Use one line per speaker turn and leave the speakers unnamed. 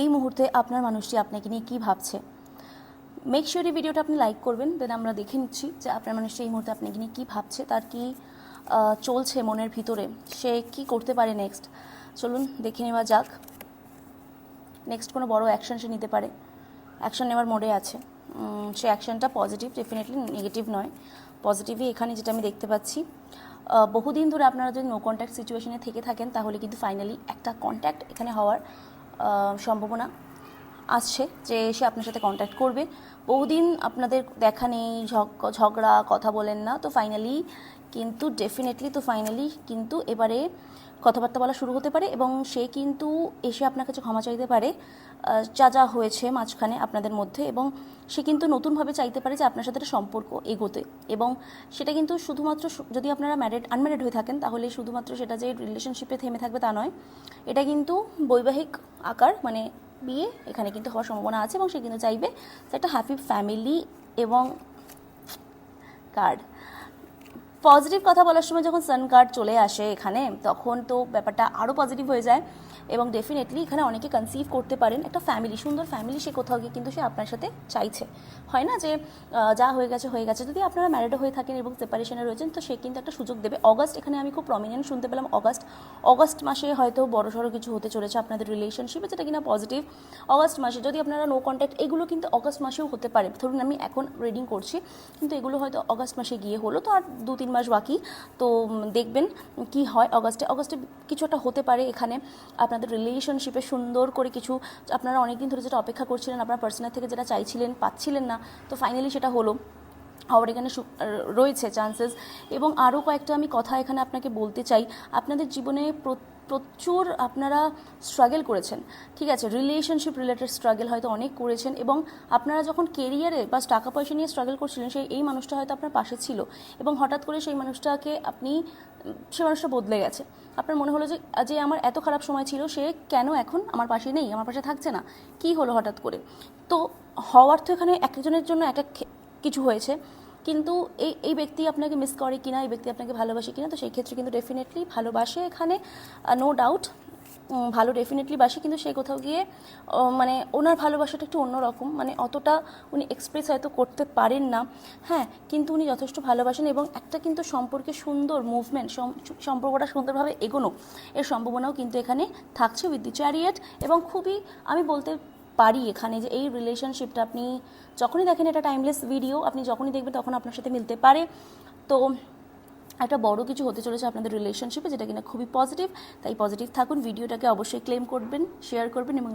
এই মুহূর্তে আপনার মানুষটি আপনাকে নিয়ে কী ভাবছে। মেক শিওর এই ভিডিওটা আপনি লাইক করবেন, দেন আমরা দেখে নিচ্ছি যে আপনার মানুষটি এই মুহূর্তে আপনাকে নিয়ে কী ভাবছে, তার কি চলছে মনের ভিতরে, সে কি করতে পারে নেক্সট। চলুন দেখে নেওয়া যাক। নেক্সট কোনো বড় অ্যাকশন সে নিতে পারে, অ্যাকশন নেওয়ার মোডে আছে। সে অ্যাকশনটা পজিটিভ, ডেফিনেটলি নেগেটিভ নয়, পজিটিভই এখানে যেটা আমি দেখতে পাচ্ছি। বহুদিন ধরে আপনারা যদি নো কন্ট্যাক্ট সিচুয়েশনে থেকে থাকেন তাহলে কিন্তু ফাইনালি একটা কন্ট্যাক্ট এখানে হওয়ার সম্ভাবনা আসছে, যে সে আপনার সাথে কন্ট্যাক্ট করবে। বহুদিন আপনাদের দেখা নেই, ঝগড়া, কথা বলেন না, তো ফাইনালি কিন্তু এবারে কথাবার্তা বলা শুরু হতে পারে এবং সে কিন্তু এসে আপনার কাছে ক্ষমা চাইতে পারে যা যা হয়েছে মাঝখানে আপনাদের মধ্যে, এবং সে কিন্তু নতুনভাবে চাইতে পারে যে আপনার সাথে একটা সম্পর্ক এগোতে। এবং সেটা কিন্তু শুধুমাত্র যদি আপনারা আনম্যারিড হয়ে থাকেন তাহলে শুধুমাত্র সেটা যে রিলেশনশিপে থেমে থাকবে তা নয়, এটা কিন্তু বৈবাহিক আকার, মানে বিয়ে এখানে কিন্তু হওয়ার সম্ভাবনা আছে। এবং সে কিন্তু চাইবে যে একটা হ্যাপি ফ্যামিলি। এবং কার্ড পজিটিভ কথা বলার সময় যখন সান কার্ড চলে আসে এখানে, তখন তো ব্যাপারটা আরও পজিটিভ হয়ে যায়। এবং ডেফিনেটলি এখানে অনেকে কনসিভ করতে পারেন একটা ফ্যামিলি, সুন্দর ফ্যামিলি সে কোথাও গিয়ে কিন্তু সে আপনার সাথে চাইছে। হয় না যে যা হয়ে গেছে। যদি আপনারা ম্যারিডও হয়ে থাকেন এবং সেপারেশনে রয়েছেন, তো সে কিন্তু একটা সুযোগ দেবে। অগাস্ট এখানে আমি খুব প্রমিনেন্ট শুনতে পেলাম। অগাস্ট মাসে হয়তো বড়সড় কিছু হতে চলেছে আপনাদের রিলেশনশিপে, যেটা কিনা পজিটিভ। অগাস্ট মাসে যদি আপনারা নো কন্ট্যাক্ট, এগুলো কিন্তু অগাস্ট মাসেও হতে পারে। ধরুন আমি এখন রিডিং করছি, কিন্তু এগুলো হয়তো অগাস্ট মাসে গিয়ে হলো, তো আর 2-3 মাস বাকি। তো দেখবেন কি হয়। অগাস্টে কিছু একটা হতে পারে এখানে আপনাদের রিলেশনশিপে, সুন্দর করে কিছু আপনারা অনেকদিন ধরে যেটা অপেক্ষা করছিলেন, আপনার পার্সোনাল থেকে যেটা চাইছিলেন, পাচ্ছিলেন না, তো ফাইনালি সেটা হলো, হওয়ার এখানে রয়েছে চান্সেস। এবং আরও কয়েকটা আমি কথা এখানে আপনাকে বলতে চাই। আপনাদের জীবনে প্রচুর আপনারা স্ট্রাগল করেছেন, ঠিক আছে, রিলেশনশিপ রিলেটেড স্ট্রাগল হয়তো অনেক করেছেন। এবং আপনারা যখন কেরিয়ারে বা টাকা পয়সা নিয়ে স্ট্রাগল করছিলেন, এই মানুষটা হয়তো আপনার পাশে ছিল, এবং হঠাৎ করে সেই মানুষটা বদলে গেছে। আপনার মনে হলো যে আমার এত খারাপ সময় ছিল, সে কেন এখন আমার পাশে নেই, আমার পাশে থাকছে না, কি হলো হঠাৎ করে। তো হওয়ার তো এখানে এক একজনের জন্য এক এক কিছু হয়েছে, কিন্তু এই ব্যক্তি আপনাকে মিস করে কিনা, এই ব্যক্তি আপনাকে ভালোবাসে কিনা, তো সেই ক্ষেত্রে কিন্তু ডেফিনেটলি ভালোবাসে এখানে, নো ডাউট ভালো ডেফিনেটলি বাসে। কিন্তু সে কোথাও গিয়ে মানে ওনার ভালোবাসাটা একটু অন্যরকম, মানে অতটা উনি এক্সপ্রেস হয়তো করতে পারেন না, হ্যাঁ, কিন্তু উনি যথেষ্ট ভালোবাসেন। এবং একটা কিন্তু সম্পর্কে সুন্দর মুভমেন্ট, সম্পর্কটা সুন্দরভাবে এগোনো, এর সম্ভাবনাও কিন্তু এখানে থাকছে উইথ দি চ্যারিয়েট। এবং খুবই আমি বলতে পারি এখানে যে এই রিলেশনশিপটা আপনি যখনই দেখেন, এটা টাইমলেস ভিডিও, আপনি যখনই দেখবেন তখন আপনার সাথে মিলতে পারে। তো একটা বড় কিছু হতে চলেছে আপনাদের রিলেশনশিপে, যেটা কিনা খুবই পজিটিভ। তাই পজিটিভ থাকুন, ভিডিওটাকে অবশ্যই ক্লেম করবেন, শেয়ার করবেন এবং